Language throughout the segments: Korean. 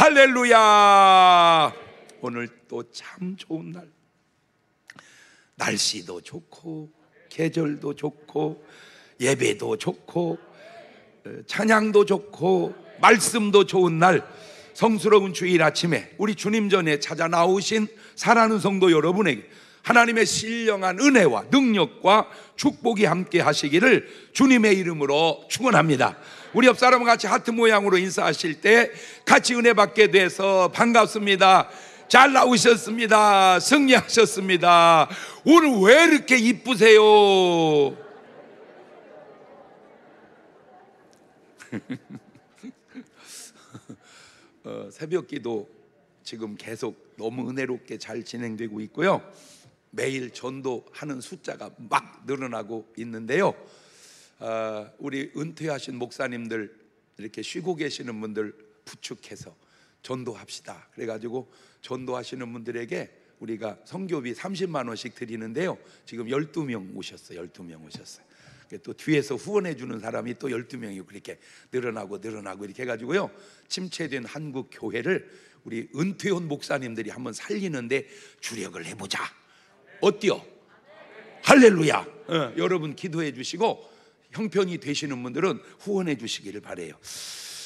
할렐루야. 오늘 또 참 좋은 날, 날씨도 좋고 계절도 좋고 예배도 좋고 찬양도 좋고 말씀도 좋은 날, 성스러운 주일 아침에 우리 주님 전에 찾아 나오신 사랑하는 성도 여러분에게 하나님의 신령한 은혜와 능력과 축복이 함께 하시기를 주님의 이름으로 축원합니다. 우리 옆 사람과 같이 하트 모양으로 인사하실 때 같이 은혜 받게 돼서 반갑습니다. 잘 나오셨습니다. 승리하셨습니다. 오늘 왜 이렇게 이쁘세요? 새벽 기도 지금 계속 너무 은혜롭게 잘 진행되고 있고요. 매일 전도하는 숫자가 막 늘어나고 있는데요. 우리 은퇴하신 목사님들, 이렇게 쉬고 계시는 분들 부축해서 전도합시다. 그래가지고 전도하시는 분들에게 우리가 선교비 30만 원씩 드리는데요. 지금 12명 오셨어요. 12명 오셨어요. 또 뒤에서 후원해 주는 사람이 또 12명이 그렇게 늘어나고 이렇게 해가지고요, 침체된 한국 교회를 우리 은퇴한 목사님들이 한번 살리는데 주력을 해보자. 어때요? 할렐루야. 여러분 기도해 주시고 형편이 되시는 분들은 후원해 주시기를 바라요.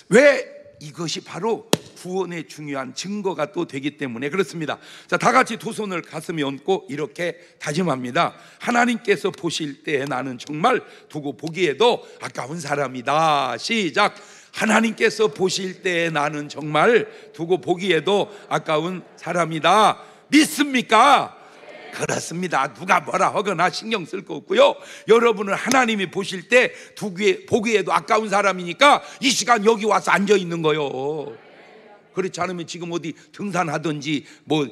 왜? 이것이 바로 구원의 중요한 증거가 또 되기 때문에 그렇습니다. 자, 다 같이 두 손을 가슴에 얹고 이렇게 다짐합니다. 하나님께서 보실 때 나는 정말 두고 보기에도 아까운 사람이다. 시작. 하나님께서 보실 때 나는 정말 두고 보기에도 아까운 사람이다. 믿습니까? 그렇습니다. 누가 뭐라 하거나 신경 쓸 거 없고요. 여러분은 하나님이 보실 때 보기에도 아까운 사람이니까 이 시간 여기 와서 앉아 있는 거요. 그렇지 않으면 지금 어디 등산하든지 뭐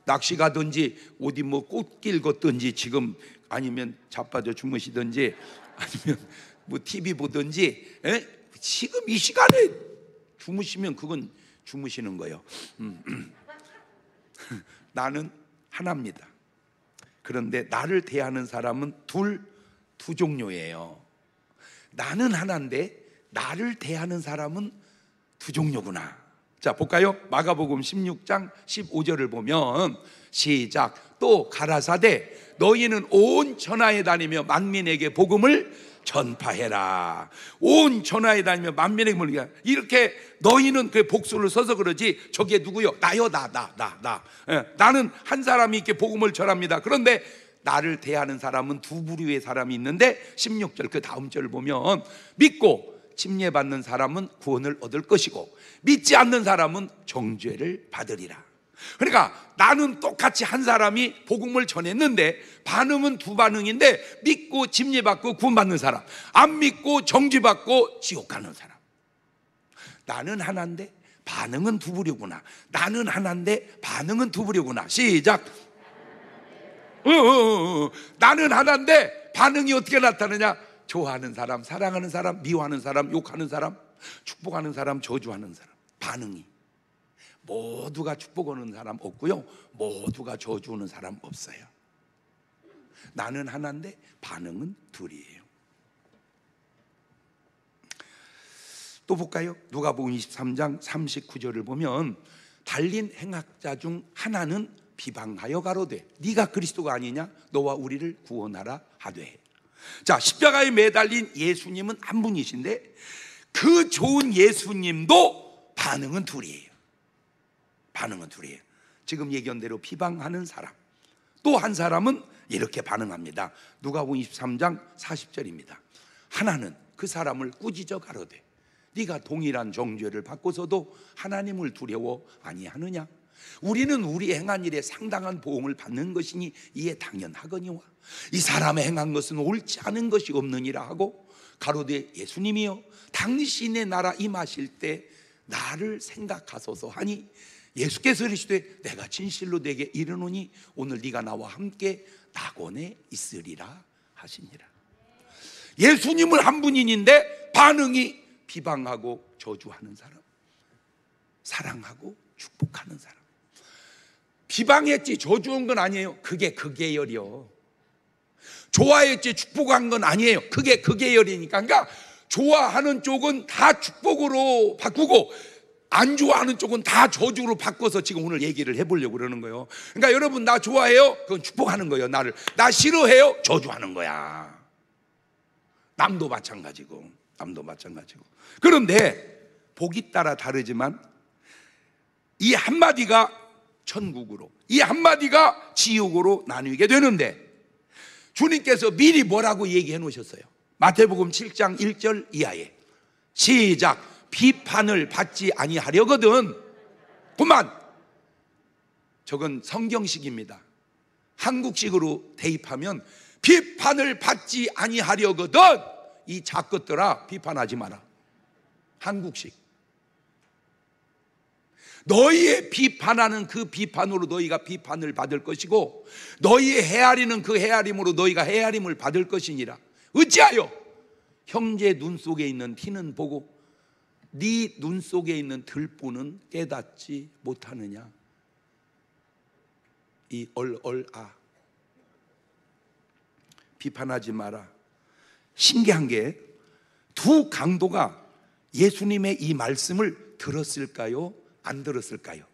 낚시 가든지 어디 뭐 꽃길 걷든지 지금, 아니면 자빠져 주무시든지 아니면 뭐 TV 보든지, 지금 이 시간에 주무시면 그건 주무시는 거예요. 나는 하나입니다. 그런데 나를 대하는 사람은 두 종류예요. 나는 하나인데 나를 대하는 사람은 두 종류구나. 자, 볼까요? 마가복음 16장 15절을 보면 시작. 또 가라사대 너희는 온 천하에 다니며 만민에게 복음을 전파해라. 온 천하에 다니며 만민에게 복음을, 이렇게 너희는 그 복수를 써서 그러지 저게 누구요? 나요. 나. 나는 한 사람이 이렇게 복음을 전합니다. 그런데 나를 대하는 사람은 두 부류의 사람이 있는데 16절 그 다음 절을 보면 믿고 침례받는 사람은 구원을 얻을 것이고 믿지 않는 사람은 정죄를 받으리라. 그러니까 나는 똑같이 한 사람이 복음을 전했는데 반응은 두 반응인데, 믿고 침례받고 구원받는 사람, 안 믿고 정죄받고 지옥 가는 사람. 나는 하나인데 반응은 두 부류구나. 나는 하나인데 반응은 두 부류구나. 시작. 나는 하나인데 반응이 어떻게 나타나냐? 좋아하는 사람, 사랑하는 사람, 미워하는 사람, 욕하는 사람, 축복하는 사람, 저주하는 사람. 반응이 모두가 축복하는 사람 없고요, 모두가 저주하는 사람 없어요. 나는 하나인데 반응은 둘이에요. 또 볼까요? 누가복음 23장 39절을 보면 달린 행악자 중 하나는 비방하여 가로되 네가 그리스도가 아니냐? 너와 우리를 구원하라 하되. 자, 십자가에 매달린 예수님은 한 분이신데 그 좋은 예수님도 반응은 둘이에요. 반응은 둘이에요. 지금 얘기한 대로 비방하는 사람, 또 한 사람은 이렇게 반응합니다. 누가복음 23장 40절입니다. 하나는 그 사람을 꾸짖어 가로되 네가 동일한 정죄를 받고서도 하나님을 두려워 아니하느냐? 우리는 우리 행한 일에 상당한 보응을 받는 것이니 이에 당연하거니와 이 사람의 행한 것은 옳지 않은 것이 없느니라 하고 가로되 예수님이여 당신의 나라 임하실 때 나를 생각하소서 하니 예수께서 이르시되 내가 진실로 내게 이르노니 오늘 네가 나와 함께 낙원에 있으리라 하시니라. 예수님은 한 분인데 반응이 비방하고 저주하는 사람, 사랑하고 축복하는 사람. 비방했지 저주한 건 아니에요. 그게 그 계열이요. 좋아했지 축복한 건 아니에요. 그게 그 계열이니까. 그러니까 좋아하는 쪽은 다 축복으로 바꾸고 안 좋아하는 쪽은 다 저주로 바꿔서 지금 오늘 얘기를 해보려고 그러는 거예요. 그러니까 여러분, 나 좋아해요? 그건 축복하는 거예요. 나를. 나 싫어해요? 저주하는 거야. 남도 마찬가지고, 남도 마찬가지고. 그런데 복이 따라 다르지만 이 한마디가 천국으로, 이 한마디가 지옥으로 나뉘게 되는데, 주님께서 미리 뭐라고 얘기해 놓으셨어요? 마태복음 7장 1절 이하에 시작. 비판을 받지 아니하려거든. 그만. 저건 성경식입니다. 한국식으로 대입하면 비판을 받지 아니하려거든. 이 작것들아, 비판하지 마라. 한국식. 너희의 비판하는 그 비판으로 너희가 비판을 받을 것이고, 너희의 헤아리는 그 헤아림으로 너희가 헤아림을 받을 것이니라. 어찌하여 형제 눈 속에 있는 티는 보고 네 눈 속에 있는 들보는 깨닫지 못하느냐. 이 얼얼아. 비판하지 마라. 신기한 게 두 강도가 예수님의 이 말씀을 들었을까요? 안 들었을까요?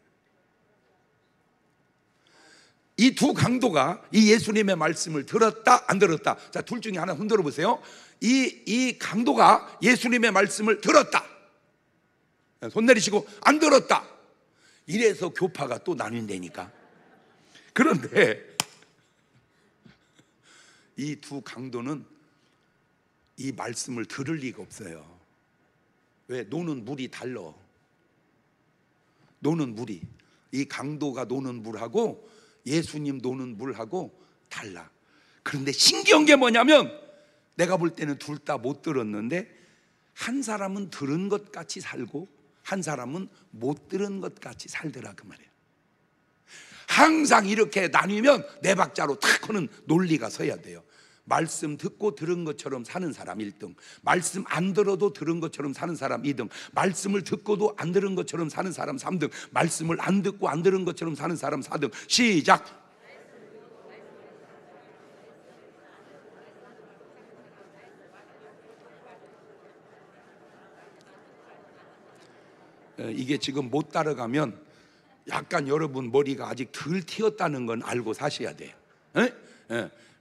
이 두 강도가 이 예수님의 말씀을 들었다, 안 들었다? 자, 둘 중에 하나 흔들어 보세요. 이 강도가 예수님의 말씀을 들었다. 손 내리시고, 안 들었다. 이래서 교파가 또 나뉜다니까. 그런데 이 두 강도는 이 말씀을 들을 리가 없어요. 왜? 노는 물이 달라. 노는 물이, 이 강도가 노는 물하고 예수님 노는 물하고 달라. 그런데 신기한 게 뭐냐면, 내가 볼 때는 둘 다 못 들었는데, 한 사람은 들은 것 같이 살고 한 사람은 못 들은 것 같이 살더라, 그 말이에요. 항상 이렇게 나뉘면 네 박자로 탁 하는 논리가 서야 돼요. 말씀 듣고 들은 것처럼 사는 사람 1등, 말씀 안 들어도 들은 것처럼 사는 사람 2등, 말씀을 듣고도 안 들은 것처럼 사는 사람 3등, 말씀을 안 듣고 안 들은 것처럼 사는 사람 4등. 시작. 이게 지금 못 따라가면 약간 여러분 머리가 아직 덜 튀었다는 건 알고 사셔야 돼요.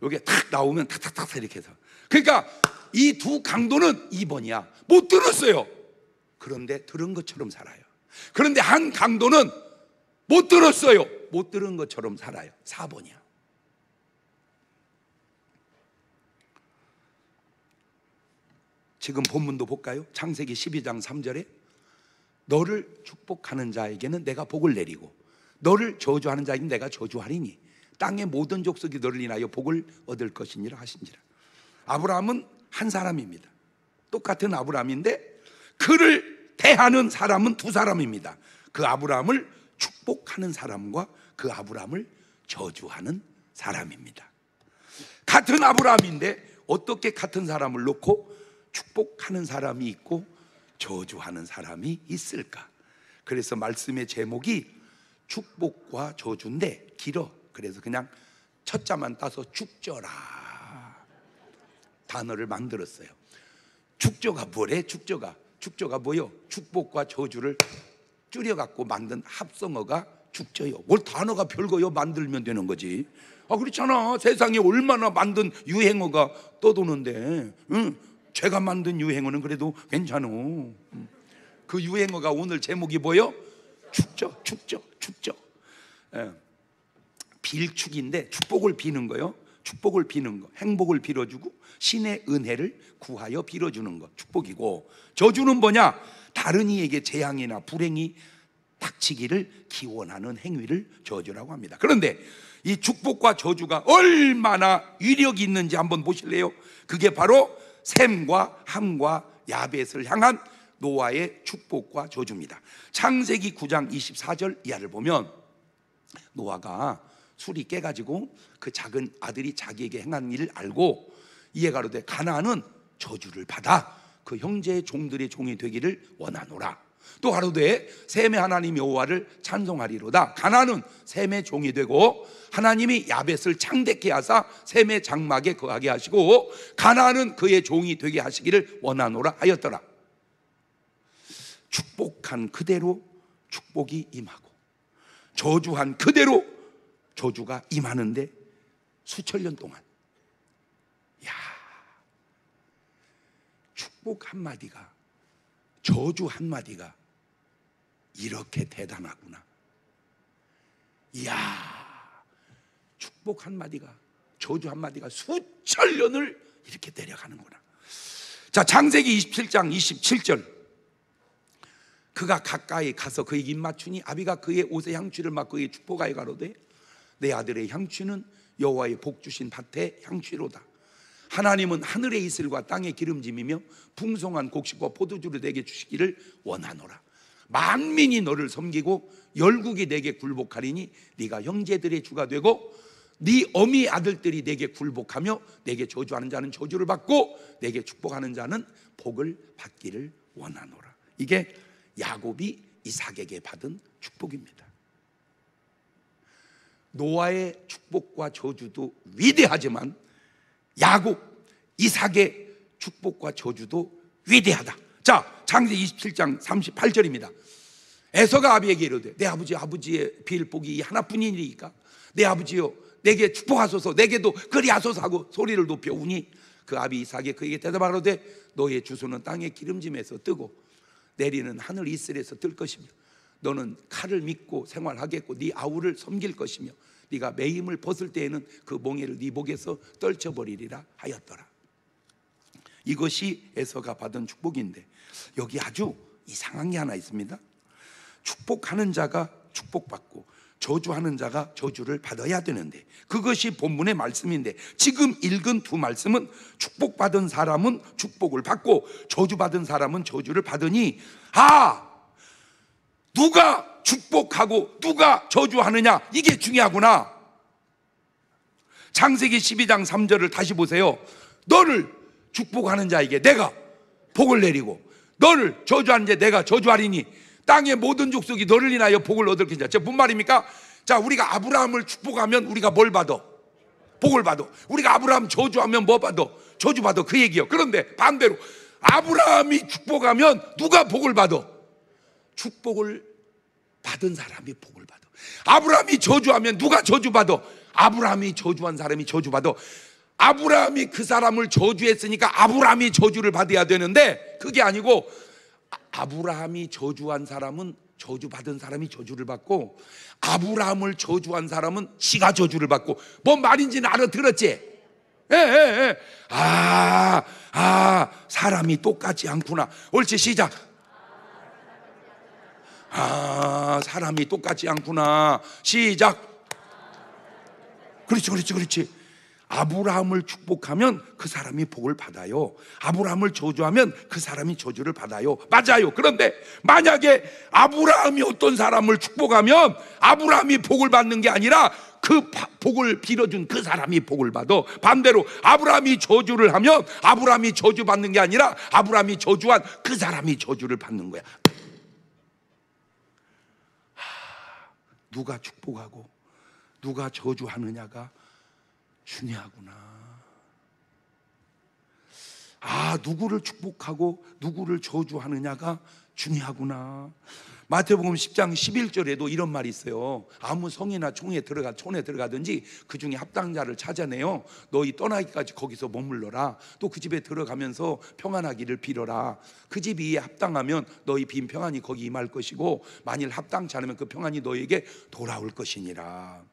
여기 탁 나오면 탁탁탁 이렇게 해서. 그러니까 이 두 강도는 2번이야. 못 들었어요. 그런데 들은 것처럼 살아요. 그런데 한 강도는 못 들었어요. 못 들은 것처럼 살아요. 4번이야. 지금 본문도 볼까요? 창세기 12장 3절에 너를 축복하는 자에게는 내가 복을 내리고 너를 저주하는 자에게는 내가 저주하리니 땅의 모든 족속이 너를 인하여 복을 얻을 것이니라 하신지라. 아브라함은 한 사람입니다. 똑같은 아브라함인데 그를 대하는 사람은 두 사람입니다. 그 아브라함을 축복하는 사람과 그 아브라함을 저주하는 사람입니다. 같은 아브라함인데 어떻게 같은 사람을 놓고 축복하는 사람이 있고 저주하는 사람이 있을까? 그래서 말씀의 제목이 축복과 저주인데 길어. 그래서 그냥 첫 자만 따서 축저라 단어를 만들었어요. 축저가 뭐래? 축저가 뭐요? 축복과 저주를 줄여갖고 만든 합성어가 축저요. 뭘 단어가 별거요? 만들면 되는 거지. 그렇잖아. 세상에 얼마나 만든 유행어가 떠도는데, 제가 만든 유행어는 그래도 괜찮아. 그 유행어가 오늘 제목이 뭐요? 축저. 빌축인데 축복을 비는 거요. 축복을 비는 거, 행복을 빌어주고 신의 은혜를 구하여 빌어주는 거 축복이고, 저주는 뭐냐? 다른 이에게 재앙이나 불행이 닥치기를 기원하는 행위를 저주라고 합니다. 그런데 이 축복과 저주가 얼마나 위력이 있는지 한번 보실래요? 그게 바로 셈과 함과 야벳을 향한 노아의 축복과 저주입니다. 창세기 9장 24절 이하를 보면 노아가 술이 깨가지고 그 작은 아들이 자기에게 행한 일을 알고 이에 가로되 가나안은 저주를 받아 그 형제의 종들의 종이 되기를 원하노라. 또 가로되 셈의 하나님 여호와를 찬송하리로다. 가나안은 셈의 종이 되고 하나님이 야벳을 창대케 하사 셈의 장막에 거하게 하시고 가나안은 그의 종이 되게 하시기를 원하노라 하였더라. 축복한 그대로 축복이 임하고, 저주한 그대로 저주가 임하는데 수천 년 동안. 야, 축복 한마디가, 저주 한마디가 이렇게 대단하구나. 이야, 축복 한마디가, 저주 한마디가 수천 년을 이렇게 내려가는구나. 자, 창세기 27장 27절. 그가 가까이 가서 그의 입 맞추니 아비가 그의 옷에 향취를 맡고 그의 축복하여 가로되 내 아들의 향취는 여호와의 복 주신 밭의 향취로다. 하나님은 하늘의 이슬과 땅의 기름짐이며 풍성한 곡식과 포도주를 내게 주시기를 원하노라. 만민이 너를 섬기고 열국이 내게 굴복하리니 네가 형제들의 주가 되고 네 어미 아들들이 내게 굴복하며 내게 저주하는 자는 저주를 받고 내게 축복하는 자는 복을 받기를 원하노라. 이게 야곱이 이삭에게 받은 축복입니다. 노아의 축복과 저주도 위대하지만 야곱, 이삭의 축복과 저주도 위대하다. 자, 창세기 27장 38절입니다. 에서가 아비에게 이르되 내 아버지의 빌 복이 하나뿐이니까 내 아버지여 내게 축복하소서, 내게도 그리하소서 하고 소리를 높여 우니 그 아비 이삭이 그에게 대답하로되 너의 주소는 땅의 기름짐에서 뜨고 내리는 하늘 이슬에서 뜰 것이며 너는 칼을 믿고 생활하겠고 네 아우를 섬길 것이며 네가 매임을 벗을 때에는 그 몽에를 네 목에서 떨쳐버리리라 하였더라. 이것이 에서가 받은 축복인데 여기 아주 이상한 게 하나 있습니다. 축복하는 자가 축복받고 저주하는 자가 저주를 받아야 되는데 그것이 본문의 말씀인데 지금 읽은 두 말씀은 축복받은 사람은 축복을 받고 저주받은 사람은 저주를 받으니 누가 축복하고 누가 저주하느냐 이게 중요하구나. 창세기 12장 3절을 다시 보세요. 너를 축복하는 자에게 내가 복을 내리고 너를 저주하는 자 내가 저주하리니 땅의 모든 족속이 너를 인하여 복을 얻을 것이다. 저 무슨 말입니까? 자, 우리가 아브라함을 축복하면 우리가 뭘 받아? 복을 받아. 우리가 아브라함 저주하면 뭐 받아? 저주 받아. 그 얘기요. 그런데 반대로 아브라함이 축복하면 누가 복을 받아? 축복을 받은 사람이 복을 받아. 아브라함이 저주하면 누가 저주받아? 아브라함이 저주한 사람이 저주받아. 아브라함이 그 사람을 저주했으니까 아브라함이 저주를 받아야 되는데 그게 아니고 아브라함이 저주한 사람은 저주받은 사람이 저주를 받고 아브라함을 저주한 사람은 지가 저주를 받고 뭔 말인지는 알아들었지? 예. 사람이 똑같지 않구나. 옳지, 시작. 사람이 똑같지 않구나. 시작. 그렇지. 아브라함을 축복하면 그 사람이 복을 받아요. 아브라함을 저주하면 그 사람이 저주를 받아요. 맞아요. 그런데 만약에 아브라함이 어떤 사람을 축복하면 아브라함이 복을 받는 게 아니라 그 복을 빌어준 그 사람이 복을 받아. 반대로 아브라함이 저주를 하면 아브라함이 저주받는 게 아니라 아브라함이 저주한 그 사람이 저주를 받는 거야. 누가 축복하고 누가 저주하느냐가 중요하구나. 누구를 축복하고 누구를 저주하느냐가 중요하구나. 마태복음 10장 11절에도 이런 말이 있어요. 아무 성이나 촌에 들어가든지 그 중에 합당자를 찾아내요. 너희 떠나기까지 거기서 머물러라. 또 그 집에 들어가면서 평안하기를 빌어라. 그 집이 합당하면 너희 빈 평안이 거기 임할 것이고 만일 합당치 않으면 그 평안이 너에게 돌아올 것이니라.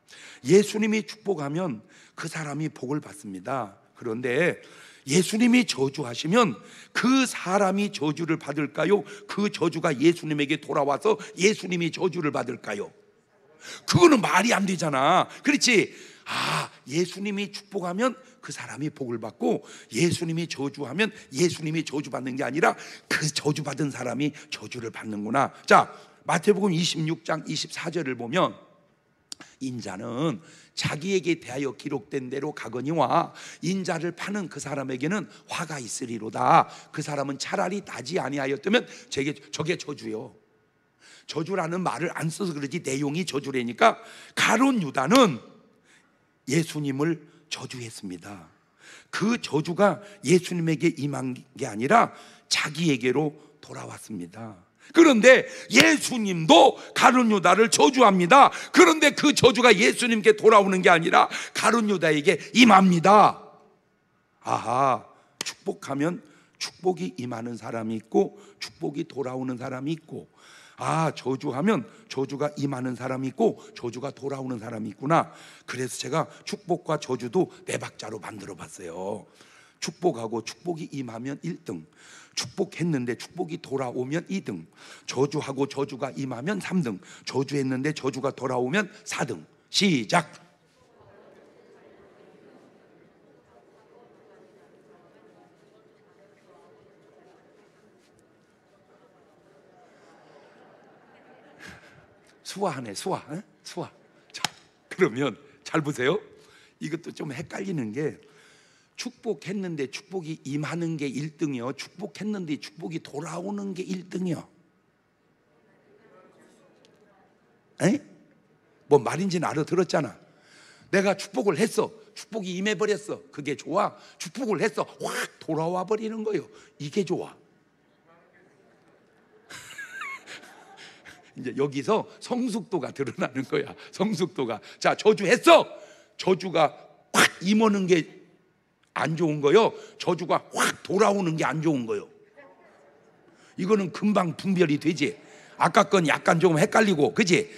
예수님이 축복하면 그 사람이 복을 받습니다. 그런데 예수님이 저주하시면 그 사람이 저주를 받을까요? 그 저주가 예수님에게 돌아와서 예수님이 저주를 받을까요? 그거는 말이 안 되잖아. 그렇지? 예수님이 축복하면 그 사람이 복을 받고 예수님이 저주하면 예수님이 저주받는 게 아니라 그 저주받은 사람이 저주를 받는구나. 자, 마태복음 26장 24절을 보면 인자는 자기에게 대하여 기록된 대로 가거니와 인자를 파는 그 사람에게는 화가 있으리로다. 그 사람은 차라리 나지 아니하였다면 저게 저주요. 저주라는 말을 안 써서 그러지 내용이 저주라니까. 가룟 유다는 예수님을 저주했습니다. 그 저주가 예수님에게 임한 게 아니라 자기에게로 돌아왔습니다. 그런데 예수님도 가룟 유다를 저주합니다. 그런데 그 저주가 예수님께 돌아오는 게 아니라 가룟 유다에게 임합니다. 아하, 축복하면 축복이 임하는 사람이 있고 축복이 돌아오는 사람이 있고, 아, 저주하면 저주가 임하는 사람이 있고 저주가 돌아오는 사람이 있구나. 그래서 제가 축복과 저주도 네 박자로 만들어 봤어요. 축복하고 축복이 임하면 1등, 축복했는데 축복이 돌아오면 2등, 저주하고 저주가 임하면 3등, 저주했는데 저주가 돌아오면 4등. 시작. 수화하네, 수화. 에? 수화. 자, 그러면 잘 보세요. 이것도 좀 헷갈리는 게, 축복했는데 축복이 임하는 게 1등이요, 축복했는데 축복이 돌아오는 게 1등이요. 에? 뭐 말인지는 알아들었잖아. 내가 축복을 했어, 축복이 임해버렸어. 그게 좋아? 축복을 했어, 확 돌아와 버리는 거예요. 이게 좋아? 이제 여기서 성숙도가 드러나는 거야. 성숙도가. 자, 저주했어. 저주가 확 임하는 게 안 좋은 거요, 저주가 확 돌아오는 게 안 좋은 거요. 이거는 금방 분별이 되지. 아까 건 약간 조금 헷갈리고, 그지?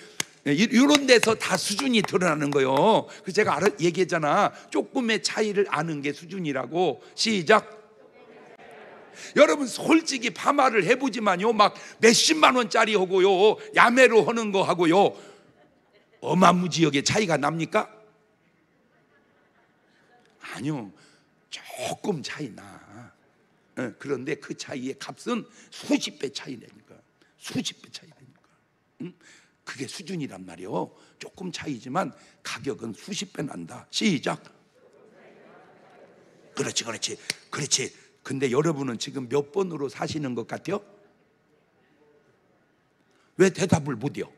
이런 데서 다 수준이 드러나는 거요. 그래서 제가 얘기했잖아, 조금의 차이를 아는 게 수준이라고. 시작. 여러분 솔직히 파마를 해보지만요, 막 몇십만 원짜리 하고요, 야매로 하는 거 하고요, 어마무지하게 차이가 납니까? 아니요, 조금 차이 나. 그런데 그 차이의 값은 수십 배 차이 나니까. 수십 배 차이 나니까. 그게 수준이란 말이요. 조금 차이지만 가격은 수십 배 난다. 시작. 그렇지, 그렇지, 그렇지. 근데 여러분은 지금 몇 번으로 사시는 것 같아요? 왜 대답을 못해요?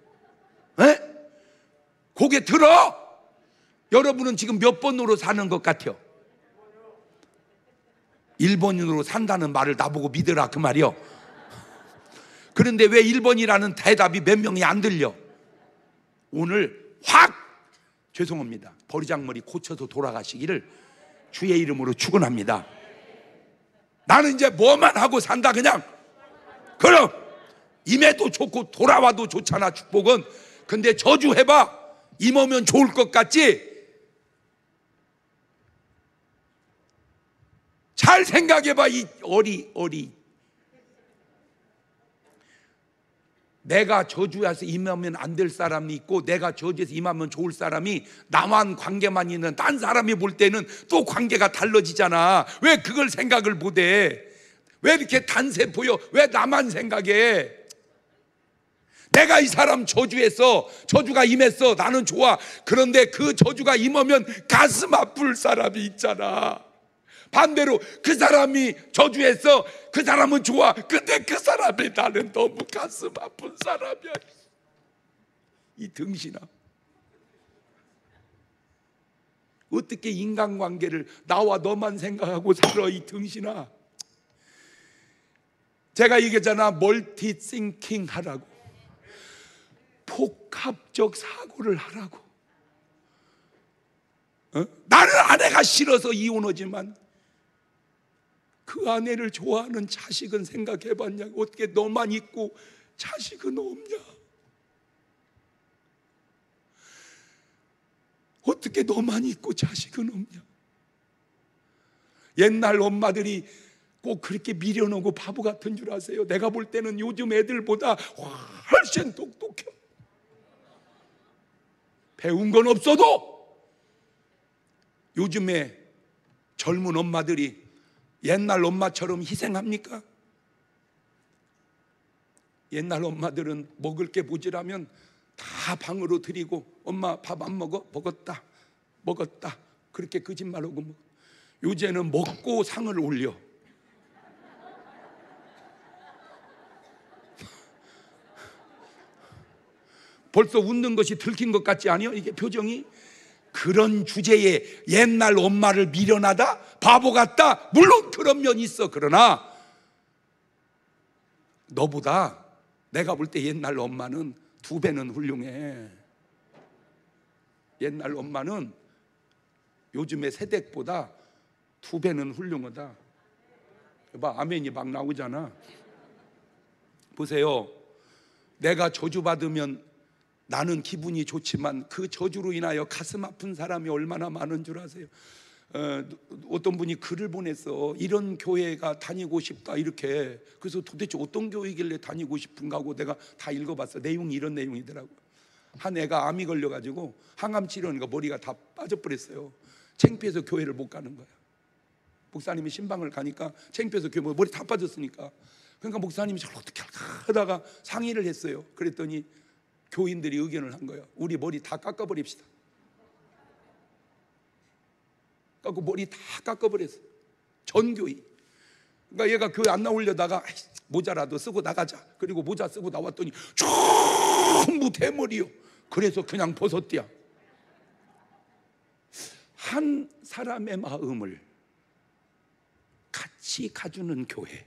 에? 고개 들어! 여러분은 지금 몇 번으로 사는 것 같아요? 1번으로 산다는 말을 나보고 믿으라, 그 말이요. 그런데 왜 1번이라는 대답이 몇 명이 안 들려? 오늘 확, 죄송합니다, 버리장머리 고쳐서 돌아가시기를 주의 이름으로 축원합니다. 나는 이제 뭐만 하고 산다 그냥. 그럼 임해도 좋고 돌아와도 좋잖아, 축복은. 근데 저주해봐, 임하면 좋을 것 같지? 잘 생각해봐, 이 어리. 내가 저주해서 임하면 안 될 사람이 있고, 내가 저주해서 임하면 좋을 사람이, 나만 관계만 있는 딴 사람이 볼 때는 또 관계가 달라지잖아. 왜 그걸 생각을 못해? 왜 이렇게 단세 보여? 왜 나만 생각해? 내가 이 사람 저주했어, 저주가 임했어, 나는 좋아. 그런데 그 저주가 임하면 가슴 아플 사람이 있잖아. 반대로 그 사람이 저주했어, 그 사람은 좋아. 근데 그 사람이 나는 너무 가슴 아픈 사람이야. 이 등신아, 어떻게 인간관계를 나와 너만 생각하고 살아, 이 등신아. 제가 얘기했잖아, 멀티싱킹 하라고. 복합적 사고를 하라고. 나는 아내가 싫어서 이혼하지만 그 아내를 좋아하는 자식은 생각해봤냐고. 어떻게 너만 있고 자식은 없냐? 어떻게 너만 있고 자식은 없냐? 옛날 엄마들이 꼭 그렇게 미련하고 바보 같은 줄 아세요? 내가 볼 때는 요즘 애들보다 훨씬 똑똑해. 배운 건 없어도 요즘에 젊은 엄마들이 옛날 엄마처럼 희생합니까? 옛날 엄마들은 먹을 게 모자라면 다 방으로 드리고, 엄마 밥 안 먹어? 먹었다 그렇게 거짓말하고. 요새는 먹고 상을 올려. 벌써 웃는 것이 들킨 것 같지 않아요? 이게 표정이. 그런 주제에 옛날 엄마를 미련하다, 바보 같다, 물론 그런 면이 있어. 그러나 너보다 내가 볼 때 옛날 엄마는 2배는 훌륭해. 옛날 엄마는 요즘의 세댁보다 2배는 훌륭하다. 봐, 아멘이 막 나오잖아. 보세요. 내가 저주받으면 나는 기분이 좋지만 그 저주로 인하여 가슴 아픈 사람이 얼마나 많은 줄 아세요? 어떤 분이 글을 보냈어. 이런 교회가 다니고 싶다 이렇게. 그래서 도대체 어떤 교회길래 다니고 싶은가 하고 내가 다 읽어봤어. 내용이 이런 내용이더라고. 한 애가 암이 걸려가지고 항암 치료하니까 머리가 다 빠져버렸어요. 창피해서 교회를 못 가는 거야. 목사님이 신방을 가니까 창피해서 교회 머리 다 빠졌으니까. 그러니까 목사님이 저를 어떻게 할까 하다가 상의를 했어요. 그랬더니 교인들이 의견을 한 거예요. 우리 머리 다 깎아버립시다. 깎고 머리 다 깎아버렸어. 전교인. 그러니까 얘가 교회 안 나오려다가 모자라도 쓰고 나가자. 그리고 모자 쓰고 나왔더니 전부 대머리요. 그래서 그냥 벗었대야. 한 사람의 마음을 같이 가주는 교회,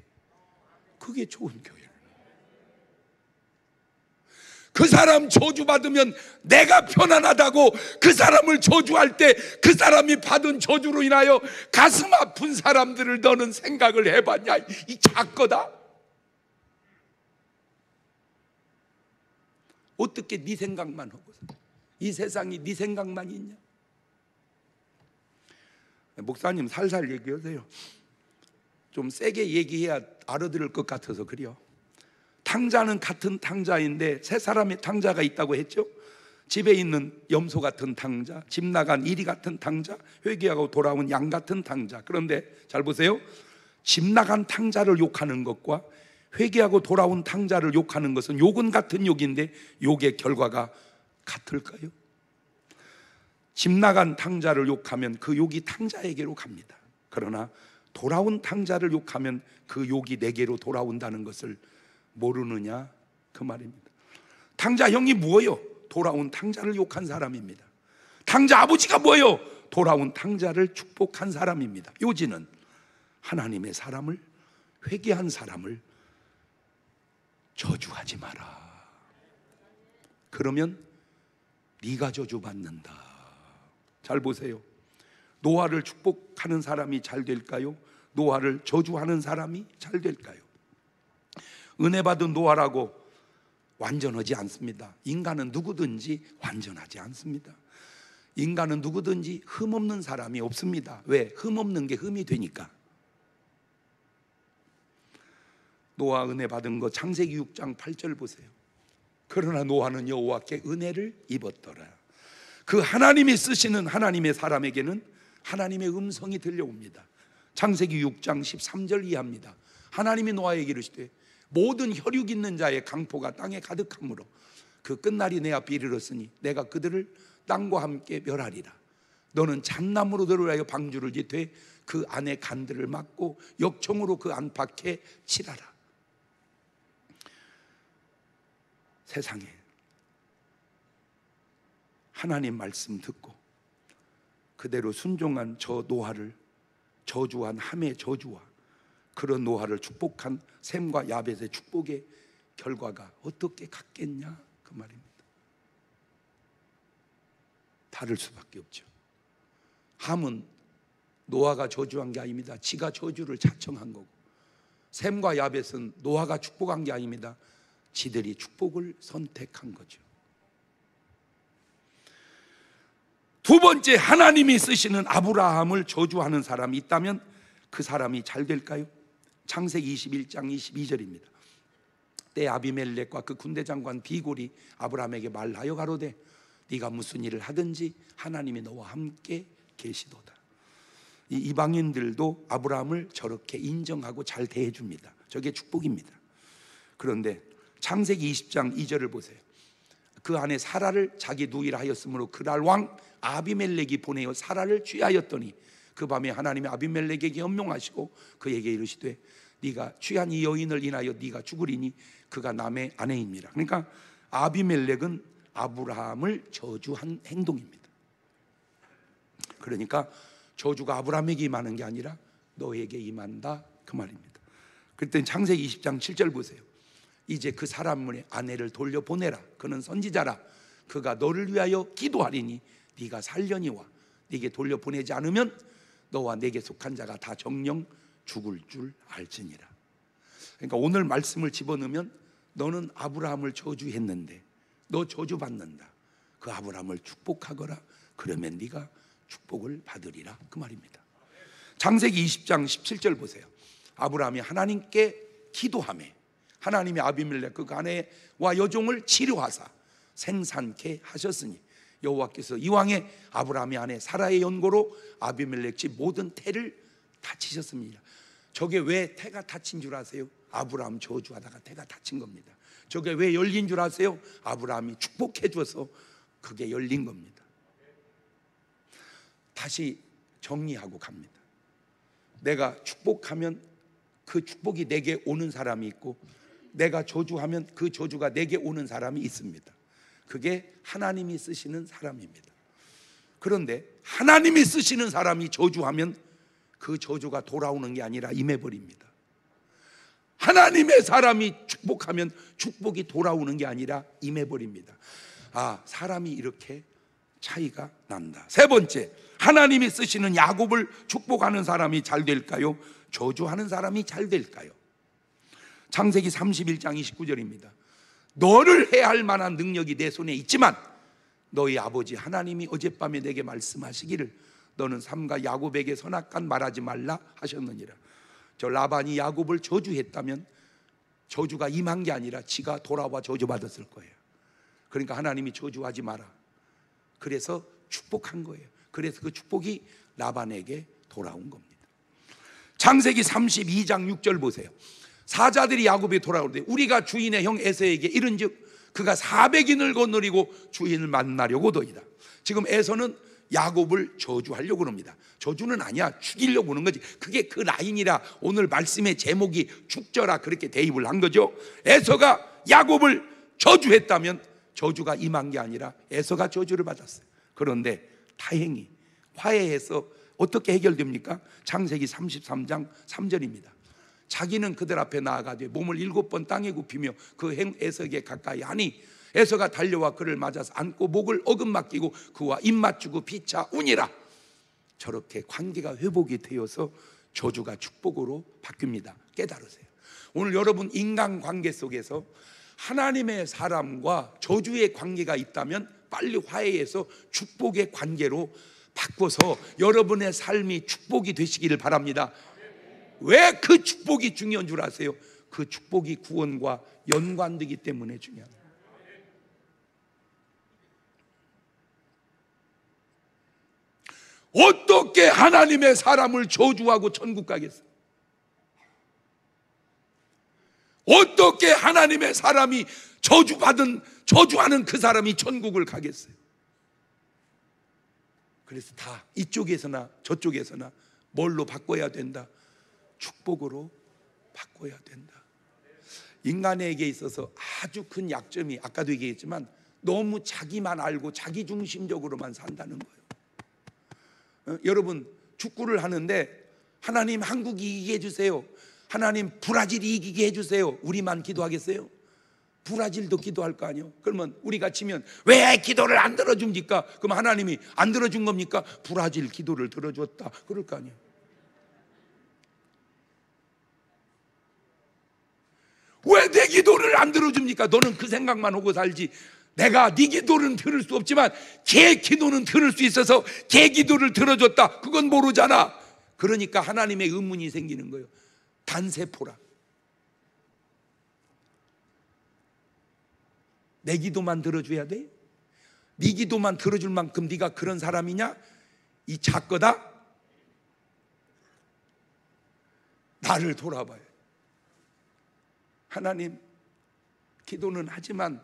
그게 좋은 교회예요. 그 사람 저주받으면 내가 편안하다고 그 사람을 저주할 때 그 사람이 받은 저주로 인하여 가슴 아픈 사람들을 너는 생각을 해봤냐? 이 작거다. 어떻게 네 생각만 하고 이 세상이 네 생각만 있냐? 목사님 살살 얘기하세요. 좀 세게 얘기해야 알아들을 것 같아서 그래요. 탕자는 같은 탕자인데 세 사람의 탕자가 있다고 했죠. 집에 있는 염소 같은 탕자, 집 나간 이리 같은 탕자, 회개하고 돌아온 양 같은 탕자. 그런데 잘 보세요. 집 나간 탕자를 욕하는 것과 회개하고 돌아온 탕자를 욕하는 것은 욕은 같은 욕인데 욕의 결과가 같을까요? 집 나간 탕자를 욕하면 그 욕이 탕자에게로 갑니다. 그러나 돌아온 탕자를 욕하면 그 욕이 내게로 돌아온다는 것을 모르느냐 그 말입니다. 탕자 형이 뭐예요? 돌아온 탕자를 욕한 사람입니다. 탕자 아버지가 뭐예요? 돌아온 탕자를 축복한 사람입니다. 요지는 하나님의 사람을, 회개한 사람을 저주하지 마라. 그러면 네가 저주받는다. 잘 보세요. 노아를 축복하는 사람이 잘 될까요? 노아를 저주하는 사람이 잘 될까요? 은혜 받은 노아라고 완전하지 않습니다. 인간은 누구든지 완전하지 않습니다. 인간은 누구든지 흠없는 사람이 없습니다. 왜? 흠없는 게 흠이 되니까. 노아 은혜 받은 거 창세기 6장 8절 보세요. 그러나 노아는 여호와께 은혜를 입었더라. 그 하나님이 쓰시는 하나님의 사람에게는 하나님의 음성이 들려옵니다. 창세기 6장 13절 이하입니다. 하나님이 노아에게 이르시되 모든 혈육 있는 자의 강포가 땅에 가득하므로 그 끝날이 내 앞에 이르렀으니 내가 그들을 땅과 함께 멸하리라. 너는 잣나무로 들어가여 방주를 짓되 그 안에 간들을 막고 역청으로 그 안팎에 칠하라. 세상에 하나님 말씀 듣고 그대로 순종한 저 노아를 저주한 함의 저주와 그런 노아를 축복한 셈과 야벳의 축복의 결과가 어떻게 같겠냐 그 말입니다. 다를 수밖에 없죠. 함은 노아가 저주한 게 아닙니다. 지가 저주를 자청한 거고, 셈과 야벳은 노아가 축복한 게 아닙니다. 지들이 축복을 선택한 거죠. 두 번째, 하나님이 쓰시는 아브라함을 저주하는 사람이 있다면 그 사람이 잘 될까요? 창세기 21장 22절입니다. 때 아비멜렉과 그 군대 장관 비골이 아브라함에게 말하여 가로되 네가 무슨 일을 하든지 하나님이 너와 함께 계시도다. 이 이방인들도 아브라함을 저렇게 인정하고 잘 대해줍니다. 저게 축복입니다. 그런데 창세기 20장 2절을 보세요. 그 안에 사라를 자기 누이라 하였으므로 그날 왕 아비멜렉이 보내어 사라를 취하였더니 그 밤에 하나님이 아비멜렉에게 연명하시고 그에게 이르시되 네가 취한 이 여인을 인하여 네가 죽으리니 그가 남의 아내입니다. 그러니까 아비멜렉은 아브라함을 저주한 행동입니다. 그러니까 저주가 아브라함에게 임하는 게 아니라 너에게 임한다 그 말입니다. 그때 창세기 20장 7절 보세요. 이제 그 사람의 아내를 돌려보내라. 그는 선지자라. 그가 너를 위하여 기도하리니 네가 살려니와 네게 돌려보내지 않으면 너와 네게 속한 자가 다 정령 죽을 줄 알지니라. 그러니까 오늘 말씀을 집어넣으면 너는 아브라함을 저주했는데 너 저주받는다. 그 아브라함을 축복하거라. 그러면 네가 축복을 받으리라, 그 말입니다. 창세기 20장 17절 보세요. 아브라함이 하나님께 기도하매 하나님이 아비멜렉 그 아내와 여종을 치료하사 생산케 하셨으니 여호와께서 이왕에 아브라함의 아내 사라의 연고로 아비멜렉 집 모든 태를 다치셨습니다. 저게 왜 태가 다친 줄 아세요? 아브라함 저주하다가 태가 다친 겁니다. 저게 왜 열린 줄 아세요? 아브라함이 축복해 줘서 그게 열린 겁니다. 다시 정리하고 갑니다. 내가 축복하면 그 축복이 내게 오는 사람이 있고, 내가 저주하면 그 저주가 내게 오는 사람이 있습니다. 그게 하나님이 쓰시는 사람입니다. 그런데 하나님이 쓰시는 사람이 저주하면 그 저주가 돌아오는 게 아니라 임해버립니다. 하나님의 사람이 축복하면 축복이 돌아오는 게 아니라 임해버립니다. 아, 사람이 이렇게 차이가 난다. 세 번째, 하나님이 쓰시는 야곱을 축복하는 사람이 잘 될까요? 저주하는 사람이 잘 될까요? 창세기 31장 29절입니다. 너를 해할 만한 능력이 내 손에 있지만 너희 아버지 하나님이 어젯밤에 내게 말씀하시기를 너는 삼가 야곱에게 선악간 말하지 말라 하셨느니라. 저 라반이 야곱을 저주했다면 저주가 임한 게 아니라 지가 돌아와 저주받았을 거예요. 그러니까 하나님이 저주하지 마라. 그래서 축복한 거예요. 그래서 그 축복이 라반에게 돌아온 겁니다. 창세기 32장 6절 보세요. 사자들이 야곱이 돌아오는데 우리가 주인의 형 에서에게 이른즉 그가 400인을 거느리고 주인을 만나려고도이다. 지금 에서는 야곱을 저주하려고 합니다. 저주는 아니야, 죽이려고 하는 거지. 그게 그 라인이라 오늘 말씀의 제목이 죽져라 그렇게 대입을 한 거죠. 에서가 야곱을 저주했다면 저주가 임한 게 아니라 에서가 저주를 받았어요. 그런데 다행히 화해해서 어떻게 해결됩니까? 창세기 33장 3절입니다. 자기는 그들 앞에 나아가되 몸을 7번 땅에 굽히며 그 형 에서에게 가까이 하니 에서가 달려와 그를 맞아서 안고 목을 어긋맞기고 그와 입 맞추고 피차 우니라. 저렇게 관계가 회복이 되어서 저주가 축복으로 바뀝니다. 깨달으세요. 오늘 여러분 인간관계 속에서 하나님의 사람과 저주의 관계가 있다면 빨리 화해해서 축복의 관계로 바꿔서 여러분의 삶이 축복이 되시기를 바랍니다. 왜 그 축복이 중요한 줄 아세요? 그 축복이 구원과 연관되기 때문에 중요합니다. 어떻게 하나님의 사람을 저주하고 천국 가겠어요? 어떻게 하나님의 사람이 저주하는 그 사람이 천국을 가겠어요? 그래서 다 이쪽에서나 저쪽에서나 뭘로 바꿔야 된다? 축복으로 바꿔야 된다. 인간에게 있어서 아주 큰 약점이 아까도 얘기했지만 너무 자기만 알고 자기중심적으로만 산다는 거예요. 여러분 축구를 하는데 하나님 한국 이기게 해주세요, 하나님 브라질이 이기게 해주세요, 우리만 기도하겠어요? 브라질도 기도할 거 아니에요? 그러면 우리가 치면 왜 기도를 안 들어줍니까? 그럼 하나님이 안 들어준 겁니까? 브라질 기도를 들어줬다 그럴 거 아니에요? 왜 내 기도를 안 들어줍니까? 너는 그 생각만 하고 살지. 내가 네 기도는 들을 수 없지만 걔 기도는 들을 수 있어서 걔 기도를 들어줬다, 그건 모르잖아. 그러니까 하나님의 의문이 생기는 거예요. 단세포라. 내 기도만 들어줘야 돼? 네 기도만 들어줄 만큼 네가 그런 사람이냐? 이 작거다? 나를 돌아봐요. 하나님, 기도는 하지만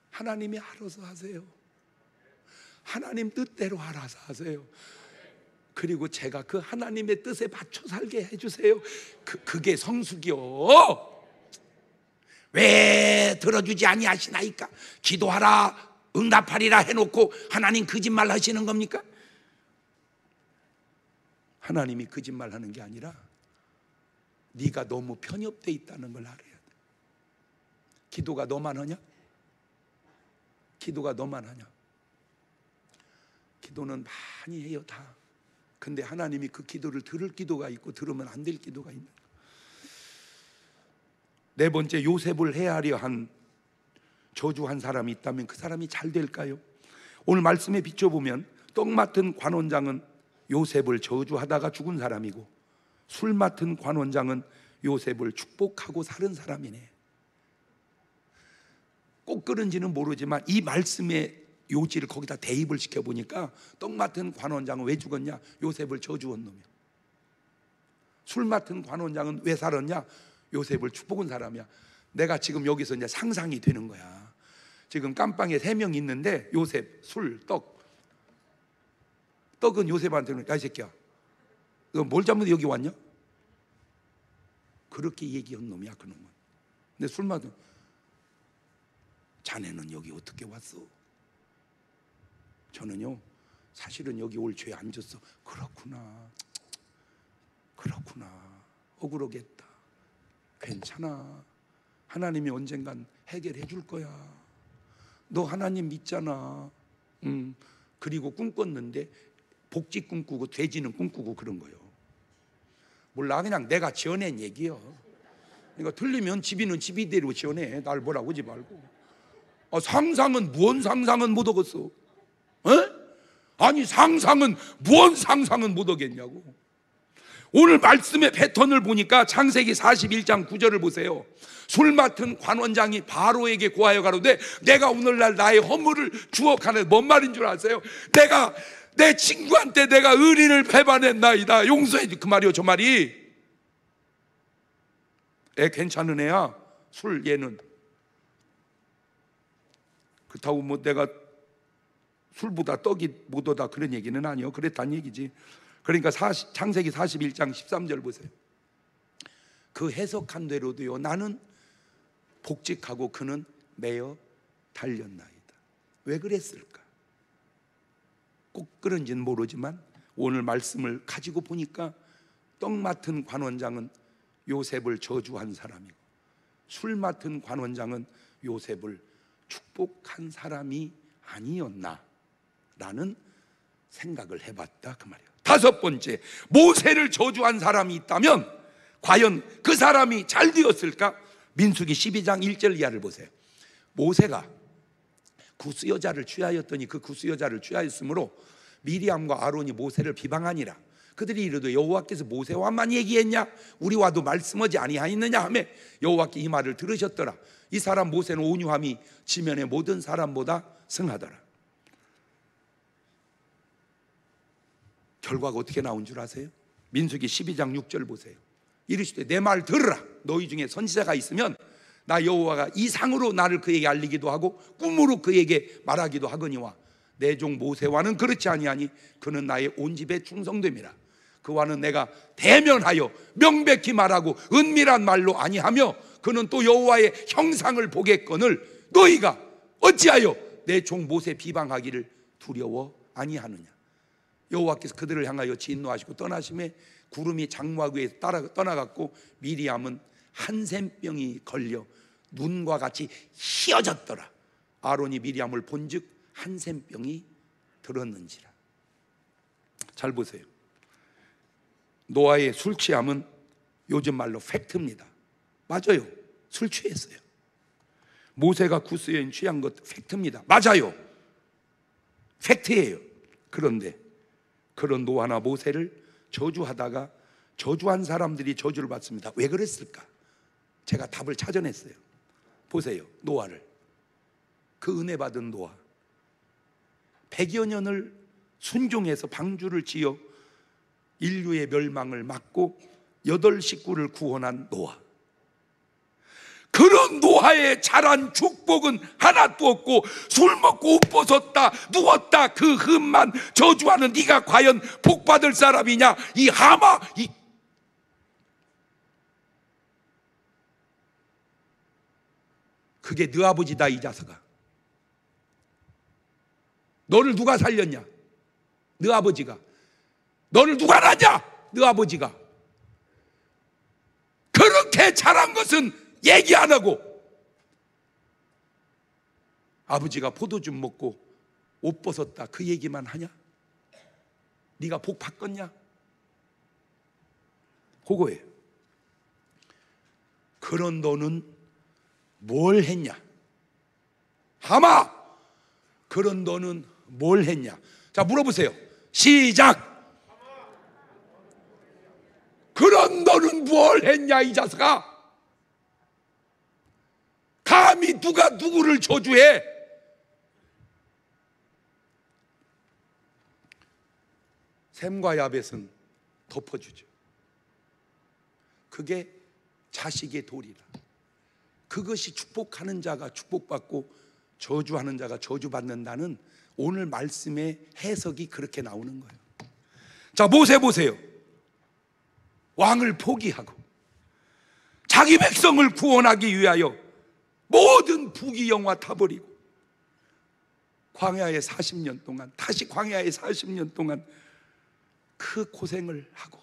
하나님이 알아서 하세요. 하나님 뜻대로 알아서 하세요. 그리고 제가 그 하나님의 뜻에 맞춰 살게 해주세요. 그게 성숙이요. 왜 들어주지 아니하시나이까? 기도하라 응답하리라 해놓고 하나님 거짓말 하시는 겁니까? 하나님이 거짓말하는 게 아니라 네가 너무 편협돼 있다는 걸 알아야 돼. 기도가 너만 하냐? 기도가 너만 하냐? 기도는 많이 해요 다. 근데 하나님이 그 기도를 들을 기도가 있고 들으면 안 될 기도가 있는 거예요. 네 번째, 요셉을 해하려 한 저주한 사람이 있다면 그 사람이 잘 될까요? 오늘 말씀에 비춰보면 떡 맡은 관원장은 요셉을 저주하다가 죽은 사람이고, 술 맡은 관원장은 요셉을 축복하고 살은 사람이네. 꼭 그런지는 모르지만 이 말씀의 요지를 거기다 대입을 시켜보니까 떡 맡은 관원장은 왜 죽었냐? 요셉을 저주한 놈이야. 술 맡은 관원장은 왜 살았냐? 요셉을 축복한 사람이야. 내가 지금 여기서 이제 상상이 되는 거야. 지금 깜빵에 3명 있는데 요셉, 술, 떡은 요셉한테는 야 이 새끼야 너 뭘 잘못 여기 왔냐? 그렇게 얘기한 놈이야 그 놈은. 근데 술 맡은 자네는 여기 어떻게 왔어? 저는요 사실은 여기 올 죄 안 졌어. 그렇구나 억울하겠다. 괜찮아, 하나님이 언젠간 해결해 줄 거야. 너 하나님 믿잖아. 그리고 꿈꿨는데 복지 꿈꾸고 돼지는 꿈꾸고 그런 거예요. 몰라, 그냥 내가 지어낸 얘기요. 그러니까 틀리면 집이는 집이대로 지어내. 날 뭐라고 하지 말고. 상상은 무언 상상은 못 얻었어? 아니 상상은 무언 상상은 못 얻겠냐고. 오늘 말씀의 패턴을 보니까 창세기 41장 9절을 보세요. 술 맡은 관원장이 바로에게 고하여 가로되 내가 오늘날 나의 허물을 주억하네. 뭔 말인 줄 아세요? 내가 내 친구한테 내가 의리를 배반했나이다. 용서해. 그 말이요 저 말이. 애 괜찮은 애야. 술 얘는. 그렇다고 뭐 내가 술보다 떡이 못하다 그런 얘기는 아니요. 그랬단 얘기지. 그러니까 창세기 41장 13절 보세요. 그 해석한 대로도요 나는 복직하고 그는 매어 달렸나이다. 왜 그랬을까? 꼭 그런지는 모르지만 오늘 말씀을 가지고 보니까 떡 맡은 관원장은 요셉을 저주한 사람이고, 술 맡은 관원장은 요셉을 축복한 사람이 아니었나 라는 생각을 해봤다 그 말이에요. 다섯 번째, 모세를 저주한 사람이 있다면 과연 그 사람이 잘 되었을까? 민수기 12장 1절 이하를 보세요. 모세가 구스 여자를 취하였더니 그 구스 여자를 취하였으므로 미리암과 아론이 모세를 비방하니라. 그들이 이르되 여호와께서 모세와만 얘기했냐? 우리와도 말씀하지 아니하였느냐 하며 여호와께 이 말을 들으셨더라. 이 사람 모세는 온유함이 지면의 모든 사람보다 승하더라. 결과가 어떻게 나온 줄 아세요? 민수기 12장 6절 보세요. 이르시되 내 말 들으라. 너희 중에 선지자가 있으면 나 여호와가 이상으로 나를 그에게 알리기도 하고 꿈으로 그에게 말하기도 하거니와 내 종 모세와는 그렇지 아니하니 그는 나의 온 집에 충성됨이라. 그와는 내가 대면하여 명백히 말하고 은밀한 말로 아니하며 그는 또 여호와의 형상을 보겠거늘 너희가 어찌하여 내 종 모세 비방하기를 두려워 아니하느냐. 여호와께서 그들을 향하여 진노하시고 떠나심에 구름이 장막 위에 떠나갔고 미리암은 한센병이 걸려 눈과 같이 희어졌더라. 아론이 미리암을 본즉 한센병이 들었는지라. 잘 보세요. 노아의 술 취함은 요즘 말로 팩트입니다. 맞아요. 술 취했어요. 모세가 구스 여인 취한 것도 팩트입니다. 맞아요. 팩트예요. 그런데 그런 노아나 모세를 저주하다가 저주한 사람들이 저주를 받습니다. 왜 그랬을까? 제가 답을 찾아냈어요. 보세요. 노아를. 그 은혜 받은 노아 100여 년을 순종해서 방주를 지어 인류의 멸망을 막고 8 식구를 구원한 노아. 그런 노아의 자란 축복은 하나도 없고 술 먹고 옷 벗었다 누웠다 그 흠만 저주하는 네가 과연 복 받을 사람이냐? 이 하마 그게 네 아버지다. 이 자식아, 너를 누가 살렸냐? 네 아버지가. 너를 누가 낳냐? 네 아버지가. 그렇게 자란 것은 얘기 안 하고 아버지가 포도즙 먹고 옷 벗었다 그 얘기만 하냐? 네가 복 바꿨냐? 그거예요. 그런 너는 뭘 했냐? 하마! 그런 너는 뭘 했냐? 자, 물어보세요. 시작! 그런 너는 뭘 했냐 이 자식아? 감히 누가 누구를 저주해? 샘과 야벳은 덮어주죠. 그게 자식의 도리라. 그것이 축복하는 자가 축복받고 저주하는 자가 저주받는다는 오늘 말씀의 해석이 그렇게 나오는 거예요. 자, 모세 보세요. 왕을 포기하고 자기 백성을 구원하기 위하여 모든 부귀영화 타버리고 광야에 40년 동안, 다시 광야에 40년 동안 그 고생을 하고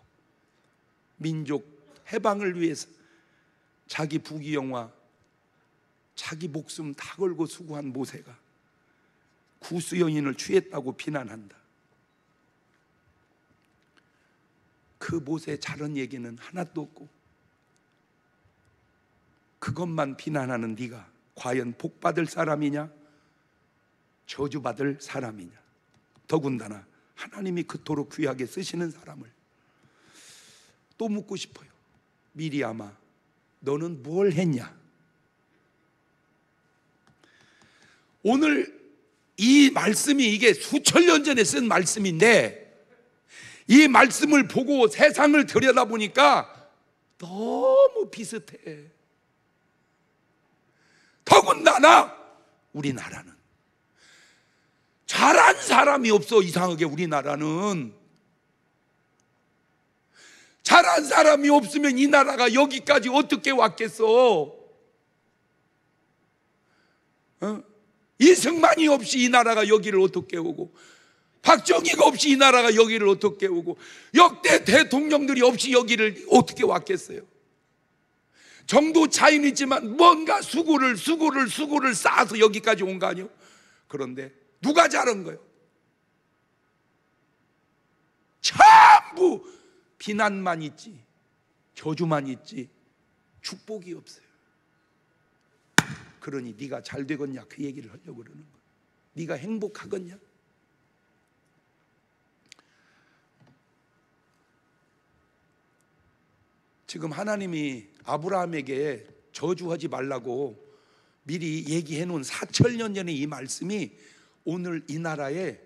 민족 해방을 위해서 자기 부귀영화, 자기 목숨 다 걸고 수고한 모세가 구스 여인을 취했다고 비난한다. 그 모세 잘한 얘기는 하나도 없고 그것만 비난하는 네가 과연 복받을 사람이냐 저주받을 사람이냐? 더군다나 하나님이 그토록 귀하게 쓰시는 사람을 또 묻고 싶어요. 미리아마, 너는 뭘 했냐? 오늘 이 말씀이 이게 수천 년 전에 쓴 말씀인데 이 말씀을 보고 세상을 들여다보니까 너무 비슷해. 더군다나 우리나라는 잘한 사람이 없어. 이상하게 우리나라는 잘한 사람이 없으면 이 나라가 여기까지 어떻게 왔겠어? 이승만이 없이 이 나라가 여기를 어떻게 오고 박정희가 없이 이 나라가 여기를 어떻게 오고 역대 대통령들이 없이 여기를 어떻게 왔겠어요? 정도 차이는 있지만 뭔가 수고를 쌓아서 여기까지 온 거 아니에요? 그런데 누가 잘한 거예요? 전부 비난만 있지 저주만 있지 축복이 없어요. 그러니 네가 잘 되겠냐 그 얘기를 하려고 그러는 거야. 네가 행복하겠냐? 지금 하나님이 아브라함에게 저주하지 말라고 미리 얘기해 놓은 4,000년 전에 이 말씀이 오늘 이 나라에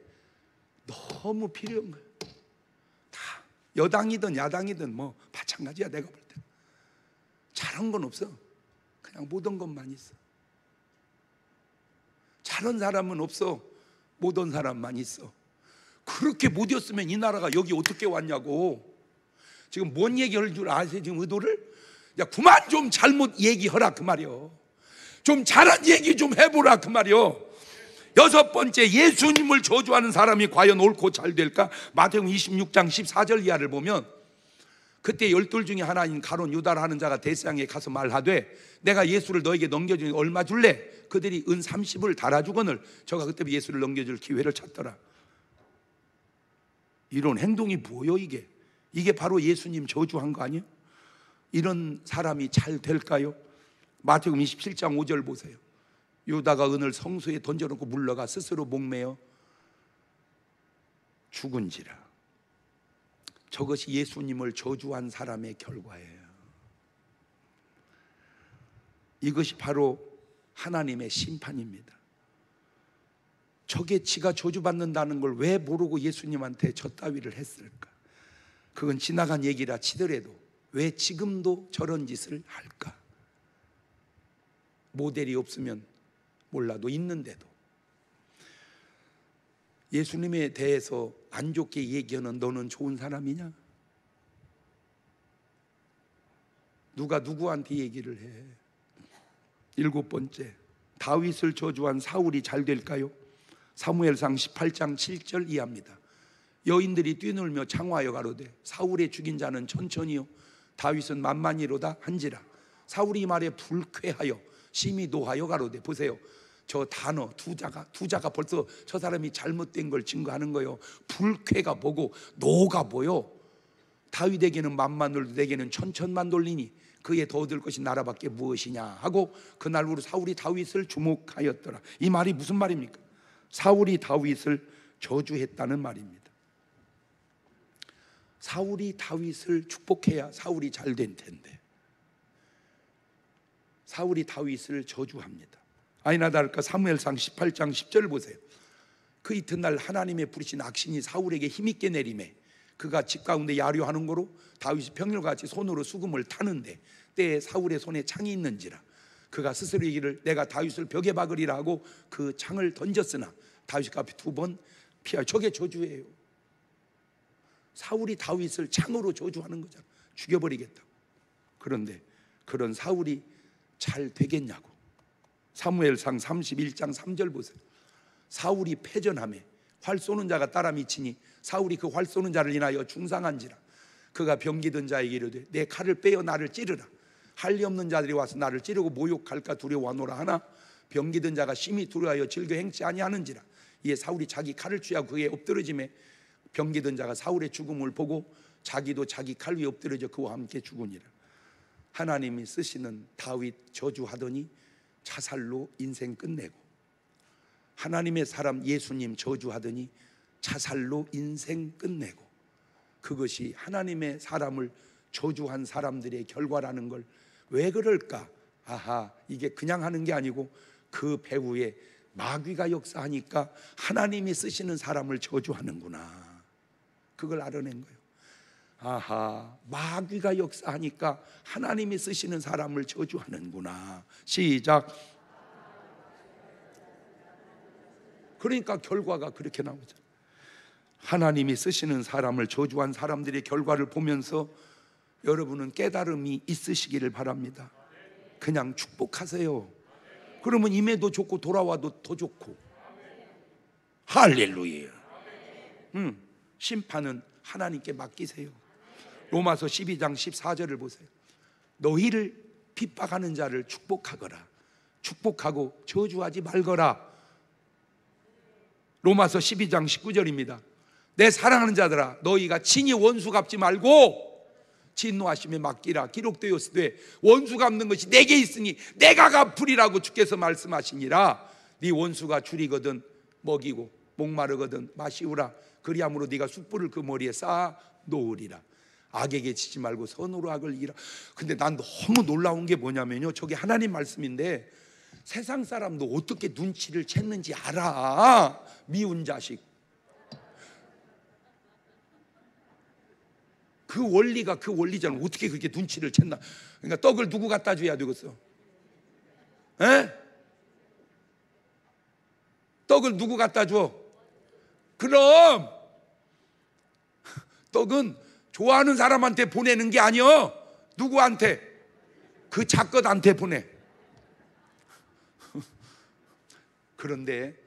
너무 필요한 거예요. 다 여당이든 야당이든 뭐 마찬가지야. 내가 볼 때 잘한 건 없어. 그냥 못한 것만 있어. 잘한 사람은 없어. 못한 사람만 있어. 그렇게 못했으면 이 나라가 여기 어떻게 왔냐고. 지금 뭔 얘기할 줄 아세요? 지금 의도를? 야, 그만 좀 잘못 얘기하라 그 말이요. 좀 잘한 얘기 좀 해보라 그 말이요. 여섯 번째, 예수님을 저주하는 사람이 과연 옳고 잘 될까? 마태복음 26장 14절 이하를 보면 그때 12 중에 하나인 가룟 유다라 하는 자가 대상에 가서 말하되 내가 예수를 너에게 넘겨주니 얼마 줄래? 그들이 은 30을 달아주거늘 저가 그때 예수를 넘겨줄 기회를 찾더라. 이런 행동이 뭐요 이게? 이게 바로 예수님 저주한 거 아니에요? 이런 사람이 잘 될까요? 마태복음 27장 5절 보세요. 유다가 은을 성소에 던져놓고 물러가 스스로 목매어 죽은지라. 저것이 예수님을 저주한 사람의 결과예요. 이것이 바로 하나님의 심판입니다. 저게 지가 저주받는다는 걸 왜 모르고 예수님한테 저 따위를 했을까? 그건 지나간 얘기라 치더라도 왜 지금도 저런 짓을 할까? 모델이 없으면 몰라도 있는데도 예수님에 대해서 안 좋게 얘기하는 너는 좋은 사람이냐? 누가 누구한테 얘기를 해? 7번째, 다윗을 저주한 사울이 잘 될까요? 사무엘상 18장 7절 이하입니다. 여인들이 뛰놀며 창화하여 가로되 사울의 죽인 자는 천천히요 다윗은 만만히로다 한지라. 사울이 말에 불쾌하여 심히 노하여 가로되. 보세요, 저 단어 두자가 벌써 저 사람이 잘못된 걸 증거하는 거예요. 불쾌가 보고 노가 보여. 다윗에게는 만만 돌도 내게는 천천만 돌리니 그에 더 얻을 것이 나라밖에 무엇이냐 하고 그날로 사울이 다윗을 주목하였더라. 이 말이 무슨 말입니까? 사울이 다윗을 저주했다는 말입니다. 사울이 다윗을 축복해야 사울이 잘 된 텐데 사울이 다윗을 저주합니다. 아니나 다를까 사무엘상 18장 10절 보세요. 그 이튿날 하나님의 부르신 악신이 사울에게 힘있게 내리매 그가 집 가운데 야류하는 거로 다윗이 평일같이 손으로 수금을 타는데 때에 사울의 손에 창이 있는지라 그가 스스로 이기를 내가 다윗을 벽에 박으리라 하고 그 창을 던졌으나 다윗 앞에 2번 피하여. 저게 저주예요. 사울이 다윗을 창으로 저주하는 거잖아. 죽여버리겠다고. 그런데 그런 사울이 잘 되겠냐고. 사무엘상 31장 3절 보세요. 사울이 패전하매 활 쏘는 자가 따라 미치니 사울이 그 활 쏘는 자를 인하여 중상한지라 그가 병기든 자에게 이르되 내 칼을 빼어 나를 찌르라. 할리 없는 자들이 와서 나를 찌르고 모욕할까 두려워하노라 하나 병기든 자가 심히 두려워하여 즐겨 행치 아니하는지라. 이에 사울이 자기 칼을 취하고 그에 엎드러짐에 병기든 자가 사울의 죽음을 보고 자기도 자기 칼 위에 엎드러져 그와 함께 죽으니라. 하나님이 쓰시는 다윗 저주하더니 자살로 인생 끝내고 하나님의 사람 예수님 저주하더니 자살로 인생 끝내고 그것이 하나님의 사람을 저주한 사람들의 결과라는 걸 왜 그럴까? 아하, 이게 그냥 하는 게 아니고 그 배후에 마귀가 역사하니까 하나님이 쓰시는 사람을 저주하는구나. 그걸 알아낸 거예요. 아하, 마귀가 역사하니까 하나님이 쓰시는 사람을 저주하는구나. 시작. 그러니까 결과가 그렇게 나오죠. 하나님이 쓰시는 사람을 저주한 사람들의 결과를 보면서 여러분은 깨달음이 있으시기를 바랍니다. 그냥 축복하세요. 그러면 임해도 좋고 돌아와도 더 좋고. 할렐루야. 심판은 하나님께 맡기세요. 로마서 12장 14절을 보세요. 너희를 핍박하는 자를 축복하거라. 축복하고 저주하지 말거라. 로마서 12장 19절입니다. 내 사랑하는 자들아 너희가 친히 원수 갚지 말고 진노하심에 맡기라. 기록되었으되 원수 갚는 것이 내게 있으니 내가 갚으리라고 주께서 말씀하시니라. 네 원수가 줄이거든 먹이고 목마르거든 마시우라. 그리함으로 네가 숯불을 그 머리에 쌓아 놓으리라. 악에게 지지 말고 선으로 악을 이기라. 근데 난 너무 놀라운 게 뭐냐면요, 저게 하나님 말씀인데 세상 사람도 어떻게 눈치를 챘는지 알아. 미운 자식. 그 원리가 그 원리잖아. 어떻게 그렇게 눈치를 챘나. 그러니까 떡을 누구 갖다 줘야 되겠어? 에? 떡을 누구 갖다 줘? 그럼 떡은 좋아하는 사람한테 보내는 게 아니야. 누구한테? 그 작것한테 보내. 그런데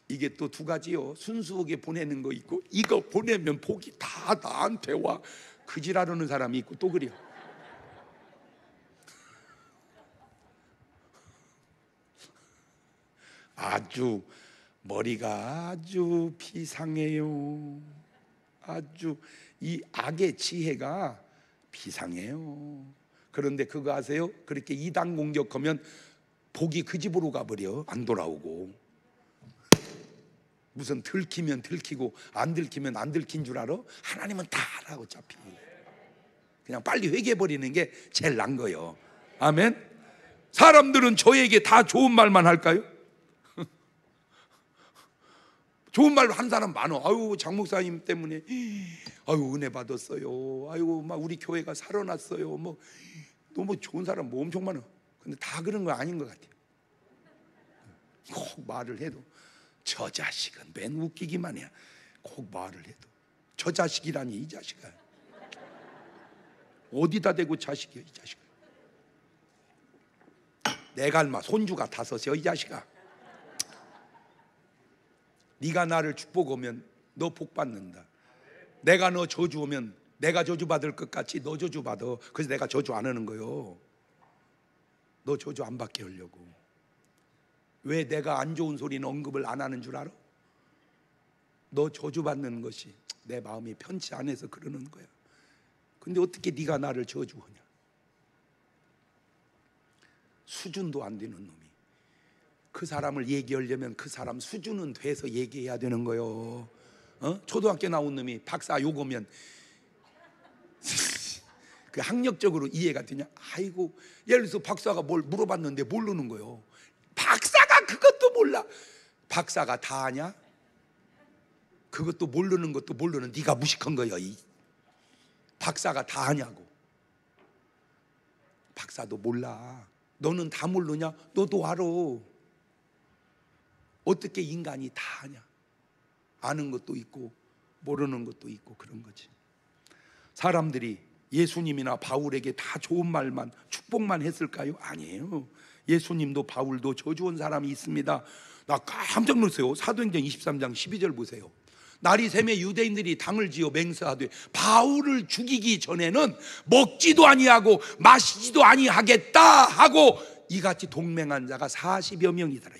이게 또 2가지요. 순수하게 보내는 거 있고 이거 보내면 복이 다 나한테 와. 그지라르는 사람이 있고 또 그래요. 아주 머리가 아주 비상해요. 아주 이 악의 지혜가 비상해요. 그런데 그거 아세요? 그렇게 이단 공격하면 복이 그 집으로 가버려. 안 돌아오고. 무슨 들키면 들키고 안 들키면 안 들킨 줄 알아? 하나님은 다 알아. 어차피 그냥 빨리 회개해버리는 게 제일 난 거예요. 아멘. 사람들은 저에게 다 좋은 말만 할까요? 좋은 말 한 사람 많어. 아유 장 목사님 때문에 아유 은혜 받았어요. 아유 막 우리 교회가 살아났어요. 뭐 너무 좋은 사람 뭐 엄청 많아. 근데 다 그런 거 아닌 것 같아요. 꼭 말을 해도 저 자식은 맨 웃기기만 해. 꼭 말을 해도 저 자식이라니. 이 자식아 어디다 대고 자식이야. 이 자식아 내가 얼마 손주가 5이야. 이 자식아 네가 나를 축복하면 너 복 받는다. 내가 너 저주하면 내가 저주 받을 것 같이 너 저주 받아. 그래서 내가 저주 안 하는 거요. 너 저주 안 받게 하려고. 왜 내가 안 좋은 소리는 언급을 안 하는 줄 알아? 너 저주받는 것이 내 마음이 편치 않아서 그러는 거야. 근데 어떻게 네가 나를 저주하냐? 수준도 안 되는 놈이 그 사람을 얘기하려면 그 사람 수준은 돼서 얘기해야 되는 거요. 초등학교 나온 놈이 박사 욕하면 그 학력적으로 이해가 되냐? 아이고, 예를 들어서 박사가 뭘 물어봤는데 모르는 거요. 박사가 그것도 몰라. 박사가 다 아냐? 그것도 모르는 것도 모르는 네가 무식한 거야. 박사가 다 아냐고. 박사도 몰라. 너는 다 모르냐? 너도 알아. 어떻게 인간이 다 아냐? 아는 것도 있고 모르는 것도 있고 그런 거지. 사람들이 예수님이나 바울에게 다 좋은 말만 축복만 했을까요? 아니에요. 예수님도 바울도 저주한 사람이 있습니다. 나 깜짝 놀랐어요. 사도행전 23장 12절 보세요. 날이 새매 유대인들이 당을 지어 맹세하되 바울을 죽이기 전에는 먹지도 아니하고 마시지도 아니하겠다 하고 이같이 동맹한 자가 40여 명이더라.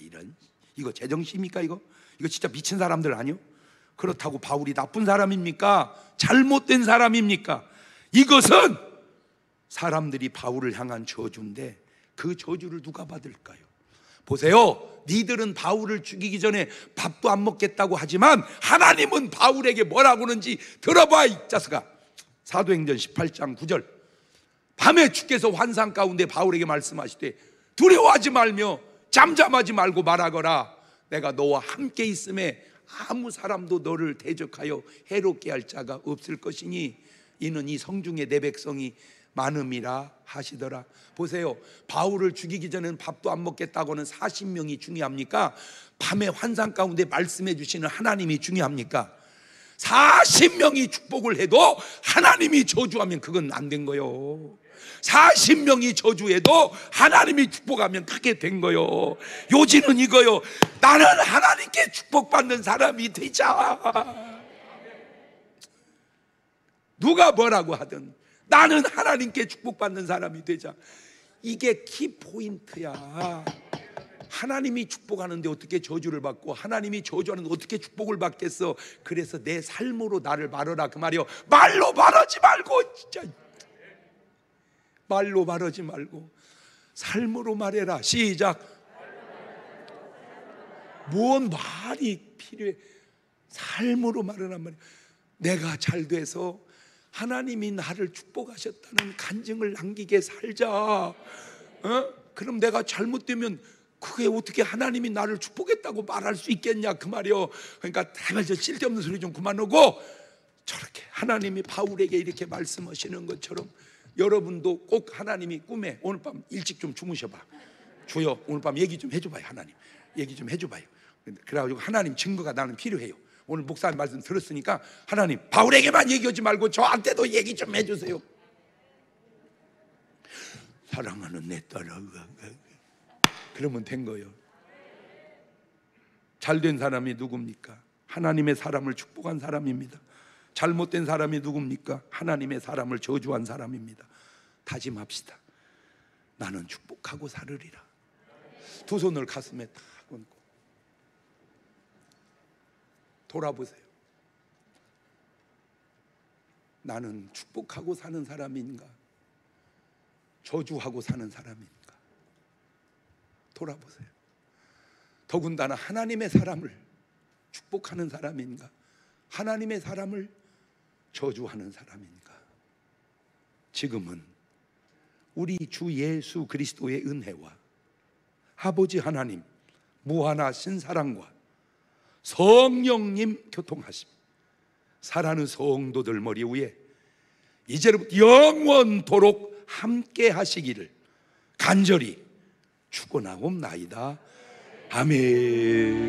이거 제정신입니까? 이거 진짜 미친 사람들 아니요? 그렇다고 바울이 나쁜 사람입니까? 잘못된 사람입니까? 이것은 사람들이 바울을 향한 저주인데 그 저주를 누가 받을까요? 보세요. 니들은 바울을 죽이기 전에 밥도 안 먹겠다고 하지만 하나님은 바울에게 뭐라고 하는지 들어봐 이 자식아. 사도행전 18장 9절. 밤에 주께서 환상 가운데 바울에게 말씀하시되 두려워하지 말며 잠잠하지 말고 말하거라. 내가 너와 함께 있음에 아무 사람도 너를 대적하여 해롭게 할 자가 없을 것이니 이는 이 성중에 내 백성이 많음이라 하시더라. 보세요. 바울을 죽이기 전에는 밥도 안 먹겠다고는 40명이 중요합니까? 밤에 환상 가운데 말씀해 주시는 하나님이 중요합니까? 40명이 축복을 해도 하나님이 저주하면 그건 안 된 거요. 40명이 저주해도 하나님이 축복하면 그게 된 거요. 요지는 이거요. 나는 하나님께 축복받는 사람이 되자. 누가 뭐라고 하든 나는 하나님께 축복받는 사람이 되자. 이게 키포인트야. 하나님이 축복하는데 어떻게 저주를 받고 하나님이 저주하는데 어떻게 축복을 받겠어. 그래서 내 삶으로 나를 말하라 그 말이요. 말로 말하지 말고 진짜 말로 말하지 말고 삶으로 말해라. 시작. 뭔 말이 필요해. 삶으로 말하란 말이야. 내가 잘 돼서 하나님이 나를 축복하셨다는 간증을 남기게 살자. 그럼 내가 잘못되면 그게 어떻게 하나님이 나를 축복했다고 말할 수 있겠냐 그 말이요. 그러니까 제발 저 쓸데없는 소리 좀 그만하고 저렇게 하나님이 바울에게 이렇게 말씀하시는 것처럼 여러분도 꼭 하나님이 꿈에 오늘 밤 일찍 좀 주무셔봐. 주여 오늘 밤 얘기 좀 해줘봐요. 하나님 얘기 좀 해줘봐요. 그래가지고 하나님 증거가 나는 필요해요. 오늘 목사님 말씀 들었으니까 하나님 바울에게만 얘기하지 말고 저한테도 얘기 좀 해주세요. 사랑하는 내 딸아, 그러면 된 거예요. 잘된 사람이 누굽니까? 하나님의 사람을 축복한 사람입니다. 잘못된 사람이 누굽니까? 하나님의 사람을 저주한 사람입니다. 다짐합시다. 나는 축복하고 살으리라. 두 손을 가슴에 딱 얹고 돌아보세요. 나는 축복하고 사는 사람인가? 저주하고 사는 사람인가? 돌아보세요. 더군다나 하나님의 사람을 축복하는 사람인가? 하나님의 사람을 저주하는 사람인가? 지금은 우리 주 예수 그리스도의 은혜와 아버지 하나님 무한하신 사랑과 성령님 교통하심 사랑하는 성도들 머리 위에 이제부터 영원토록 함께 하시기를 간절히 축원하옵나이다. 아멘.